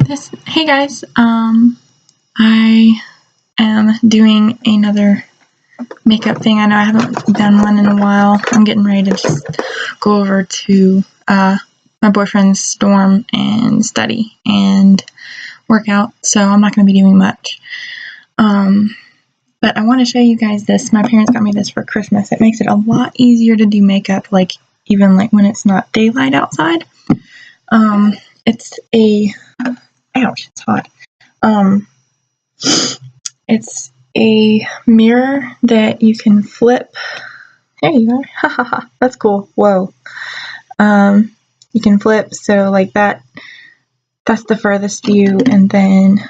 Hey guys, I am doing another makeup thing. I know I haven't done one in a while. I'm getting ready to just go over to my boyfriend's dorm and study and work out, so I'm not going to be doing much. But I want to show you guys this. My parents got me this for Christmas. It makes it a lot easier to do makeup, even when it's not daylight outside. It's a ouch, it's hot. It's a mirror that you can flip. There you are. Ha ha ha. That's cool. Whoa. You can flip, so like that. That's the furthest view, and then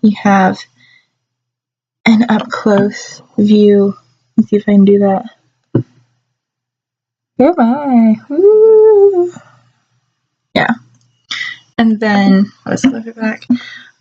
you have an up close view. Let's see if I can do that. Goodbye. Woo. Yeah. And then let's flip it back.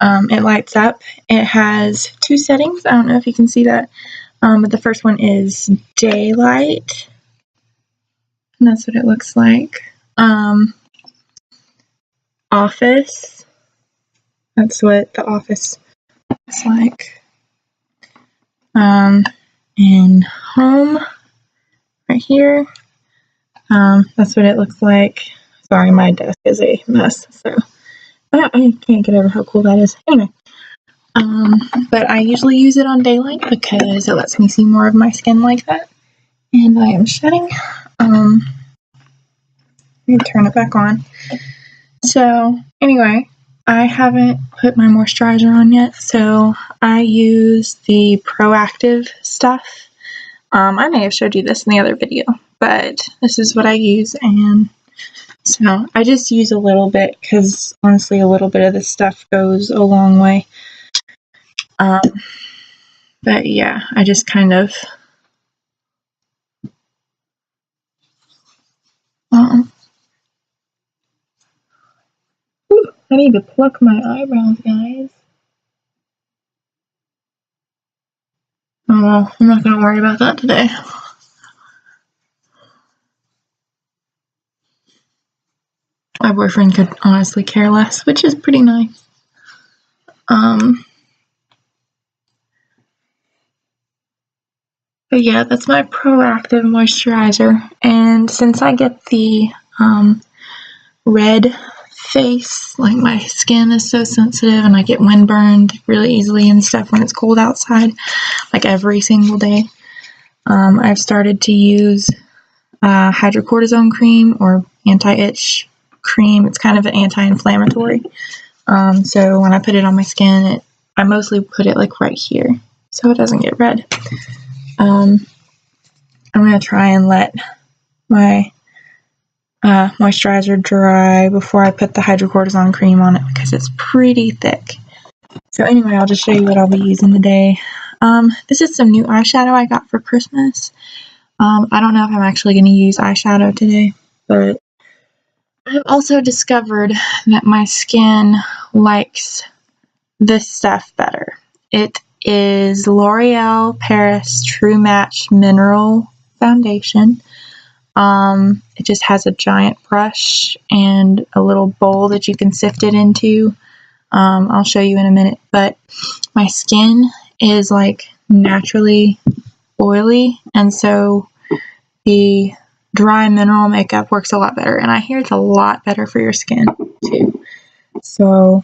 It lights up. It has two settings. I don't know if you can see that. But the first one is daylight. And that's what it looks like. Office. That's what the office looks like. And home right here. That's what it looks like. Sorry, my desk is a mess, so I can't get over how cool that is. Anyway, but I usually use it on daylight because it lets me see more of my skin like that. And I am shedding. Let me turn it back on. So anyway, I haven't put my moisturizer on yet, so I use the Proactiv stuff. I may have showed you this in the other video, but this is what I use, and so I just use a little bit because honestly a little bit of this stuff goes a long way. But yeah, I just kind of I need to pluck my eyebrows, guys. Oh well, I'm not gonna worry about that today. My boyfriend could honestly care less, which is pretty nice. But yeah, that's my Proactiv moisturizer. And since I get the red face, like my skin is so sensitive and I get windburned really easily and stuff when it's cold outside, like every single day, I've started to use hydrocortisone cream or anti-itch cream. It's kind of an anti-inflammatory. So when I put it on my skin, I mostly put it like right here so it doesn't get red. I'm going to try and let my moisturizer dry before I put the hydrocortisone cream on it because it's pretty thick. So anyway, I'll just show you what I'll be using today. This is some new eyeshadow I got for Christmas. I don't know if I'm actually going to use eyeshadow today, but I've also discovered that my skin likes this stuff better. It is L'Oreal Paris True Match Mineral Foundation. It just has a giant brush and a little bowl that you can sift it into. I'll show you in a minute, but my skin is like naturally oily, and so the dry mineral makeup works a lot better, and I hear it's a lot better for your skin too. So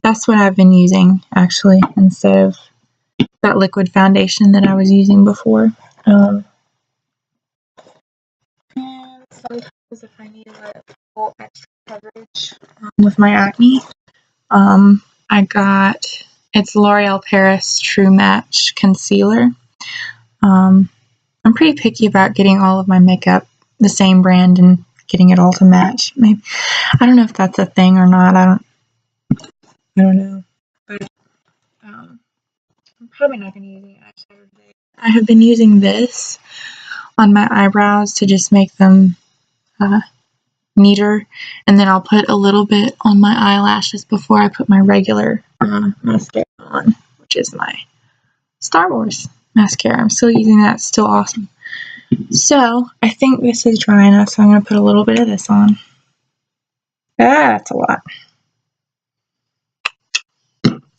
that's what I've been using actually, instead of that liquid foundation that I was using before. And sometimes if I need a little extra coverage with my acne, I got, it's L'Oreal Paris True Match Concealer. I'm pretty picky about getting all of my makeup the same brand and getting it all to match. Maybe, I don't know if that's a thing or not. I don't know. But I'm probably not going to use any eyeshadow today. I have been using this on my eyebrows to just make them neater, and then I'll put a little bit on my eyelashes before I put my regular mascara on, which is my Star Wars mascara. I'm still using that. It's still awesome. So I think this is dry enough, so I'm going to put a little bit of this on. That's a lot.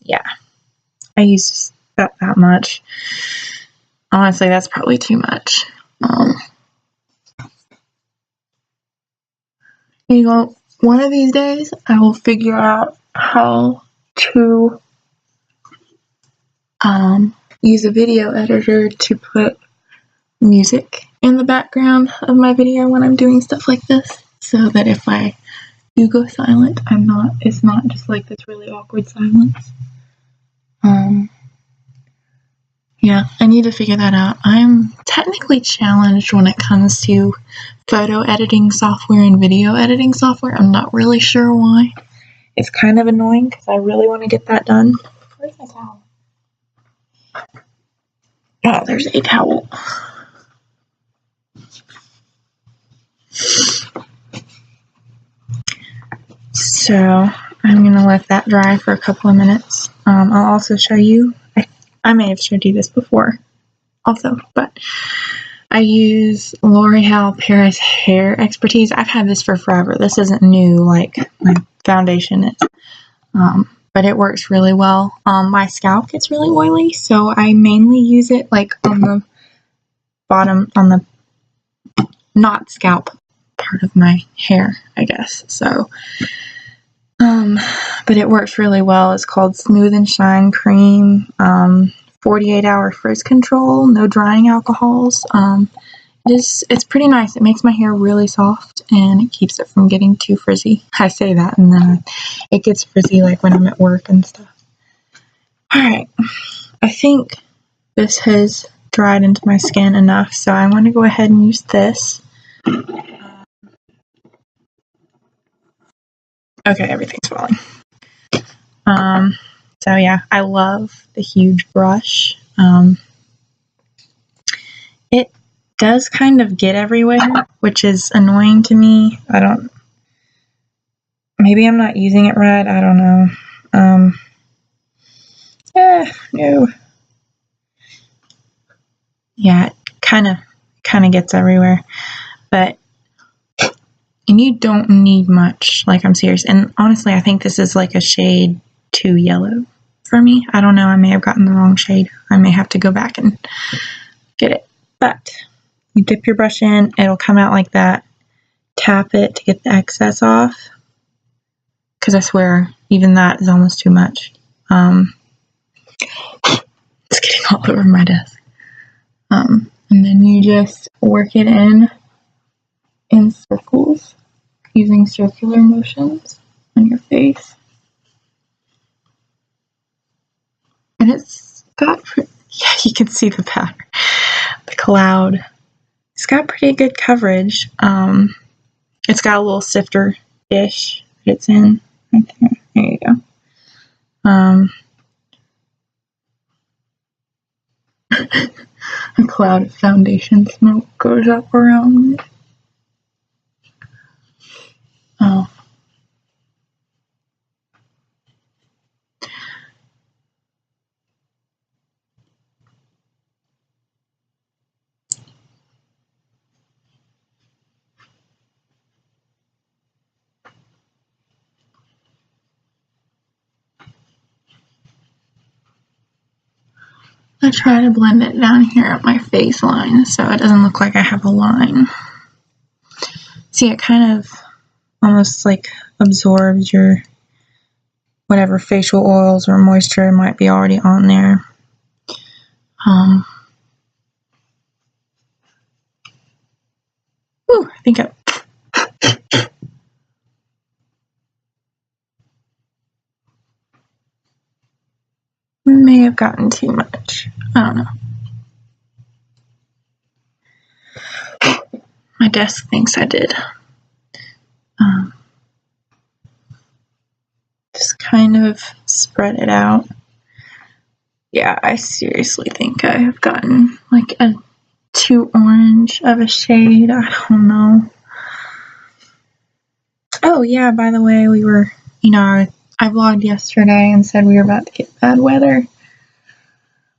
yeah, I used that much. Honestly, that's probably too much. You know, one of these days I will figure out how to use a video editor to put music in the background of my video when I'm doing stuff like this, so that if I do go silent, it's not just like this really awkward silence. Yeah, I need to figure that out. I'm technically challenged when it comes to photo editing software and video editing software. I'm not really sure why. It's kind of annoying because I really want to get that done. Where's my towel? Oh, there's a towel. So I'm going to let that dry for a couple of minutes. I'll also show you, I may have showed you this before also, but I use L'Oreal Paris Hair Expertise. I've had this for forever. This isn't new like my foundation is, but it works really well. My scalp gets really oily, so I mainly use it like on the bottom, on the not scalp part of my hair, I guess. So, but it works really well. It's called Smooth and Shine Cream. 48-hour frizz control, no drying alcohols. It's pretty nice. It makes my hair really soft and it keeps it from getting too frizzy. I say that and then it gets frizzy like when I'm at work and stuff. Alright, I think this has dried into my skin enough, so I want to go ahead and use this. Okay, everything's falling. So yeah, I love the huge brush. It does kind of get everywhere, which is annoying to me. Maybe I'm not using it right, I don't know. No. Yeah, it kind of gets everywhere. And you don't need much, like, I'm serious. And honestly, I think this is like a shade too yellow for me. I don't know, I may have gotten the wrong shade. I may have to go back and get it. But you dip your brush in, it'll come out like that. Tap it to get the excess off. Because I swear, even that is almost too much. It's getting all over my desk. And then you just work it in circles using circular motions on your face. And it's got, yeah, you can see the pattern, the cloud. It's got pretty good coverage. It's got a little sifter dish that it's in right there. There you go. A cloud of foundation smoke goes up around it. Oh. I try to blend it down here at my face line so it doesn't look like I have a line. See, it kind of almost like absorbs your whatever facial oils or moisture might be already on there. I think I may have gotten too much. I don't know. My desk thinks I did. Just kind of spread it out. Yeah, I seriously think I have gotten like a too orange of a shade. I don't know. Oh yeah, by the way, we were, I vlogged yesterday and said we were about to get bad weather.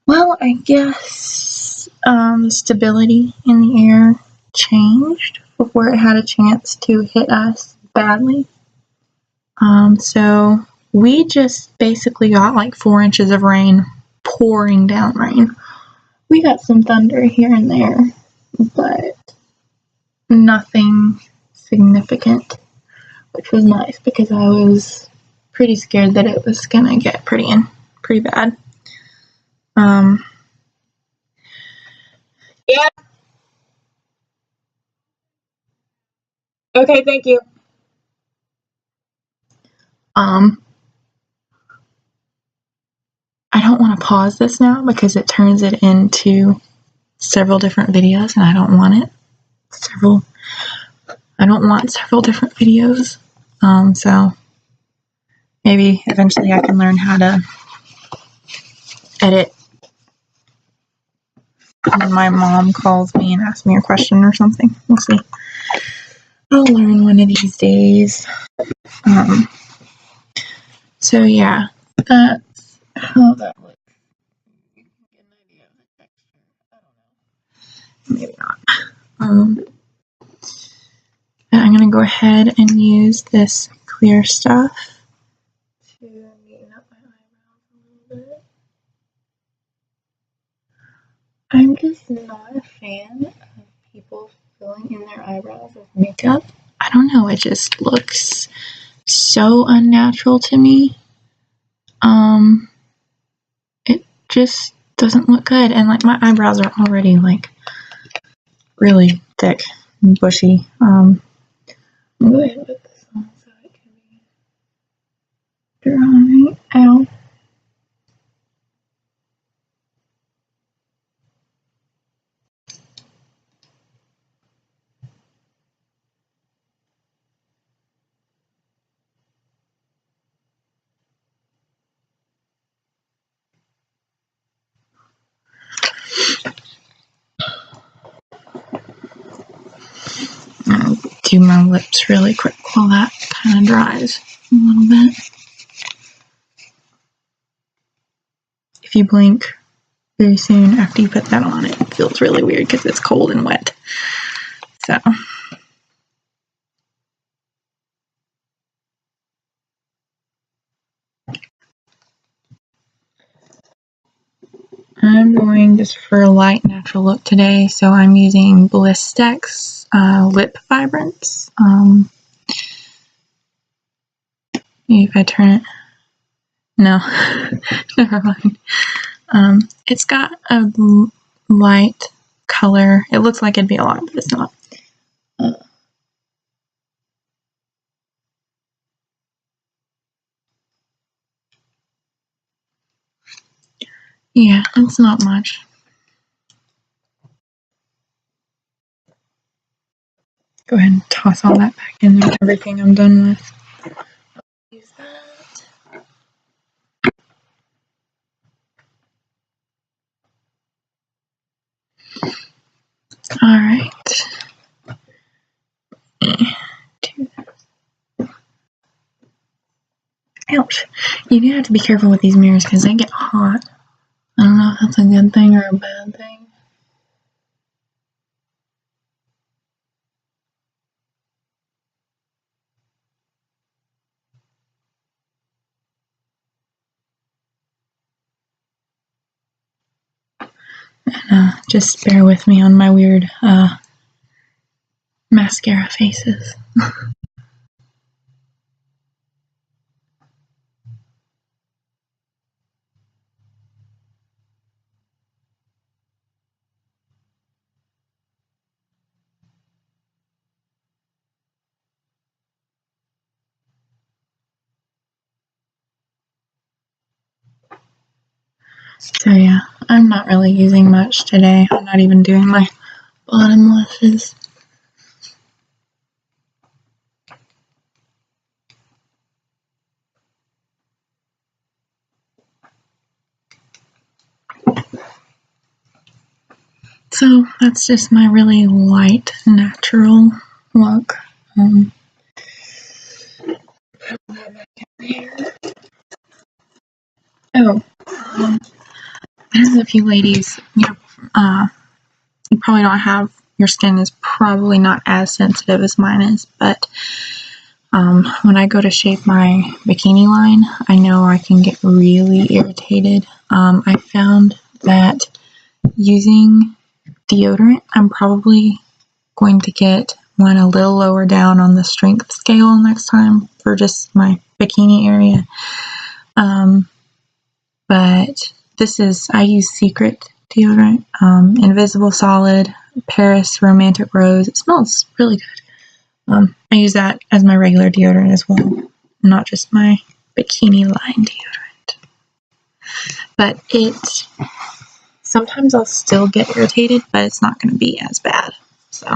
Well, I guess the stability in the air changed before it had a chance to hit us badly. So we just basically got like 4 inches of rain, pouring down rain. We got some thunder here and there, but nothing significant, which was nice because I was pretty scared that it was gonna get pretty bad. Yeah. Okay, thank you. I don't want to pause this now because it turns it into several different videos, and I don't want it. I don't want several different videos. So maybe eventually I can learn how to edit when my mom calls me and asks me a question or something. We'll see. I'll learn one of these days. So yeah, that's how that looks. You can get an idea of the texture. I don't know. Maybe not. I'm gonna go ahead and use this clear stuff to neaten up my eyebrows a little bit. I'm just not a fan of people filling in their eyebrows with makeup. I don't know, it just looks so unnatural to me. It just doesn't look good, and like my eyebrows are already like really thick and bushy. I'm gonna go ahead and put this on so it can be drying out. Do my lips really quick while that kind of dries a little bit. If you blink very soon after you put that on, it feels really weird because it's cold and wet. So I'm going just for a light natural look today, so I'm using Blistex Lip Vibrance. If I turn it, no, never mind. It's got a light color. It looks like it'd be a lot, but it's not. Yeah, it's not much. Go ahead and toss all that back in there, everything I'm done with. Use that. Alright. Ouch. You do have to be careful with these mirrors because they get hot. I don't know if that's a good thing or a bad thing. And just bear with me on my weird mascara faces. So yeah, I'm not really using much today. I'm not even doing my bottom lashes. So that's just my really light, natural look. There's a few ladies, you probably don't have, your skin is probably not as sensitive as mine is, but When I go to shape my bikini line, I know I can get really irritated. I found that using deodorant, I'm probably going to get one a little lower down on the strength scale next time for just my bikini area. But I use Secret deodorant, Invisible Solid, Paris Romantic Rose. It smells really good. I use that as my regular deodorant as well, not just my bikini line deodorant. But sometimes I'll still get irritated, but it's not going to be as bad. So,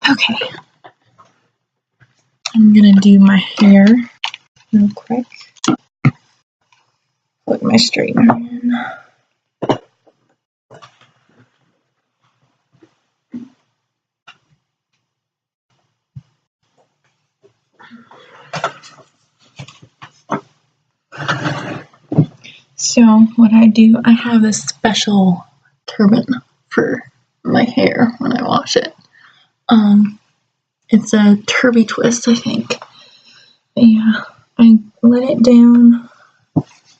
okay. I'm going to do my hair real quick. Put my straightener in. So what I do, I have a special turban for my hair when I wash it. It's a Turby Twist, I think. But yeah, I let it down,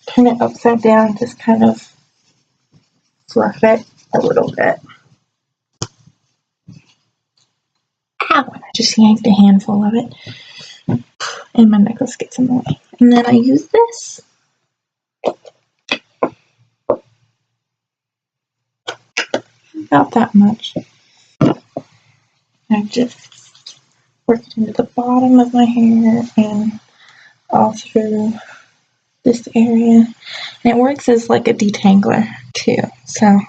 turn it upside down, just kind of fluff it a little bit. Ow, I just yanked a handful of it, and my necklace gets in the way. And then I use this. About that much. I just work it into the bottom of my hair and all through this area. And it works as like a detangler too. So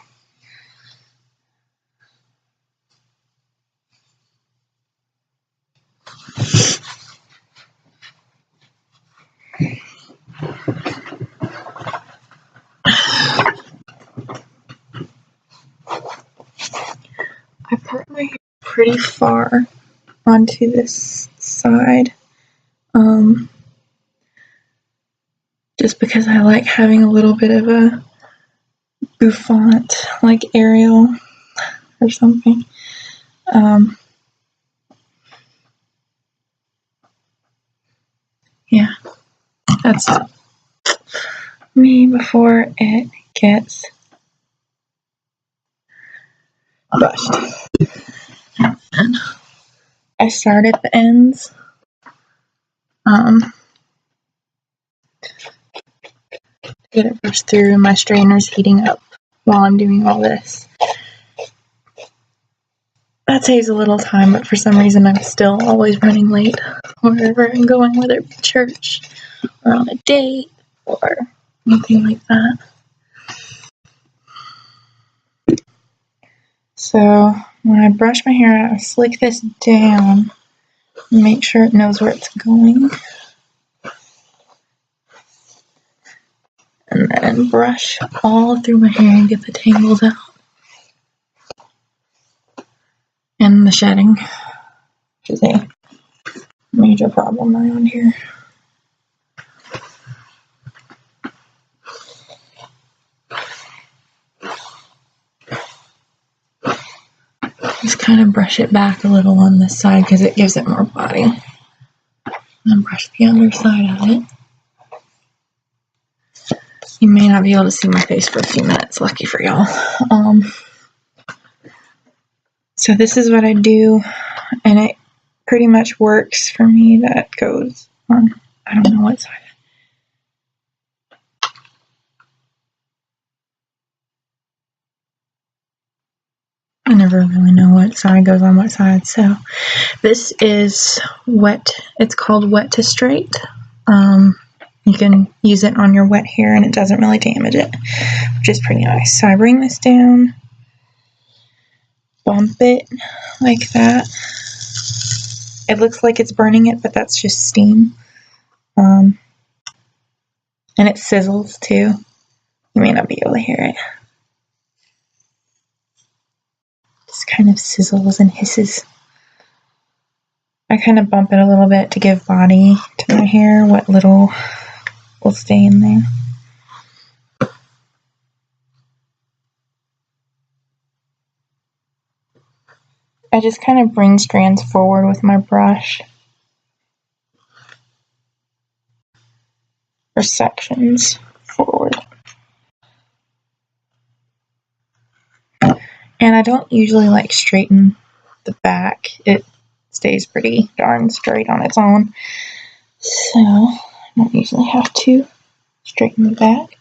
I part my hair pretty far onto this side, just because I like having a little bit of a bouffant, like Ariel or something. Yeah, that's me before it gets brushed. And I start at the ends. Get it brushed through, and my straighter's heating up while I'm doing all this. That saves a little time, but for some reason I'm still always running late wherever I'm going, whether it be church or on a date or anything like that. So when I brush my hair out, I slick this down and make sure it knows where it's going. And then brush all through my hair and get the tangles out. And the shedding, which is a major problem around here. Just kind of brush it back a little on this side because it gives it more body. And then brush the other side of it. You may not be able to see my face for a few minutes, lucky for y'all. So this is what I do, and it pretty much works for me. That goes on, I don't know what side. I never really know what side goes on what side. So this is wet. It's called Wet to Straight. You can use it on your wet hair and it doesn't really damage it, which is pretty nice. So I bring this down, bump it like that. It looks like it's burning it, but that's just steam. And it sizzles too. You may not be able to hear it. Just kind of sizzles and hisses. I kind of bump it a little bit to give body to my hair. What little will stay in there. I just kind of bring strands forward with my brush, or sections forward. And I don't usually like straighten the back. It stays pretty darn straight on its own. So I don't usually have to straighten the back.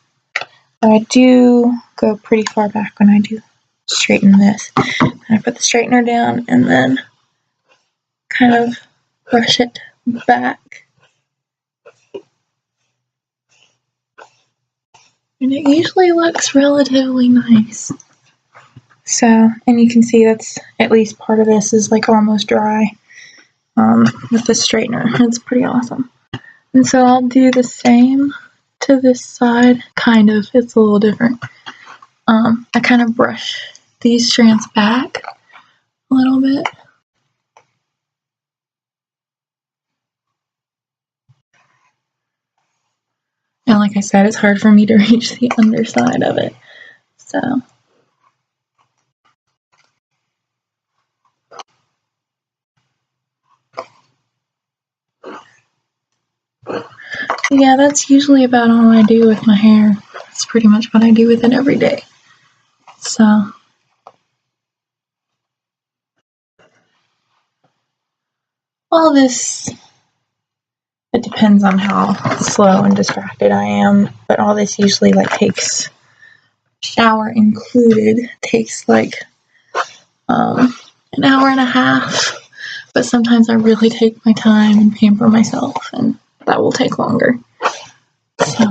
But I do go pretty far back when I do straighten this. And I put the straightener down and then kind of brush it back. And it usually looks relatively nice. So, and you can see that's, at least part of this is like almost dry with the straightener. It's pretty awesome. And so I'll do the same to this side, kind of. It's a little different. I kind of brush these strands back a little bit. And like I said, it's hard for me to reach the underside of it. So yeah, that's usually about all I do with my hair. That's pretty much what I do with it every day. So all this, it depends on how slow and distracted I am, but all this usually like takes, shower included, takes like an hour and a half. But sometimes I really take my time and pamper myself, and that will take longer. So,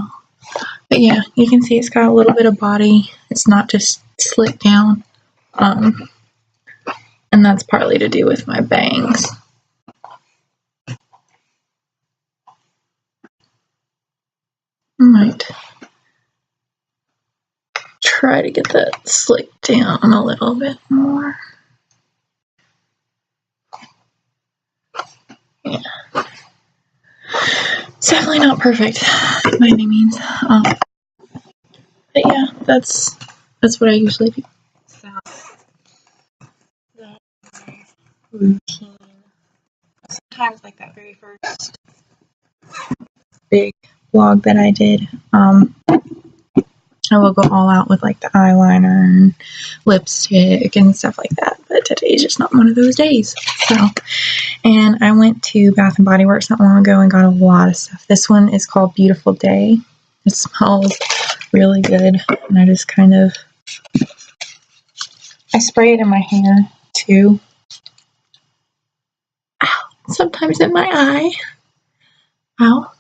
but yeah, you can see it's got a little bit of body. It's not just slicked down. And that's partly to do with my bangs. I might try to get that slicked down a little bit more. Yeah. It's definitely not perfect by any means. But yeah, that's what I usually do. So that's my routine. Sometimes like that very first big vlog that I did, I will go all out with like the eyeliner and lipstick and stuff like that, but today's just not one of those days. So, and I went to Bath and Body Works not long ago and got a lot of stuff. This one is called Beautiful Day. It smells really good, and I just kind of, I spray it in my hair too. Ow, sometimes in my eye. Ow.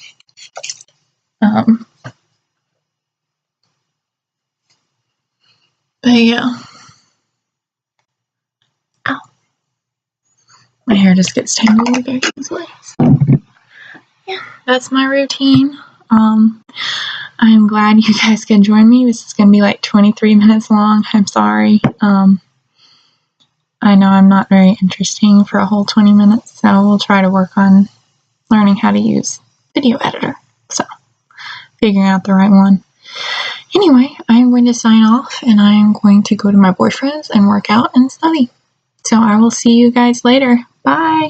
But yeah. Ow. My hair just gets tangled very easily. So, yeah, that's my routine. I'm glad you guys could join me. This is going to be like 23 minutes long. I'm sorry. I know I'm not very interesting for a whole 20 minutes, so we'll try to work on learning how to use Video Editor. So, figuring out the right one. Anyway, I'm going to sign off, and I am going to go to my boyfriend's and work out and study. So I will see you guys later. Bye!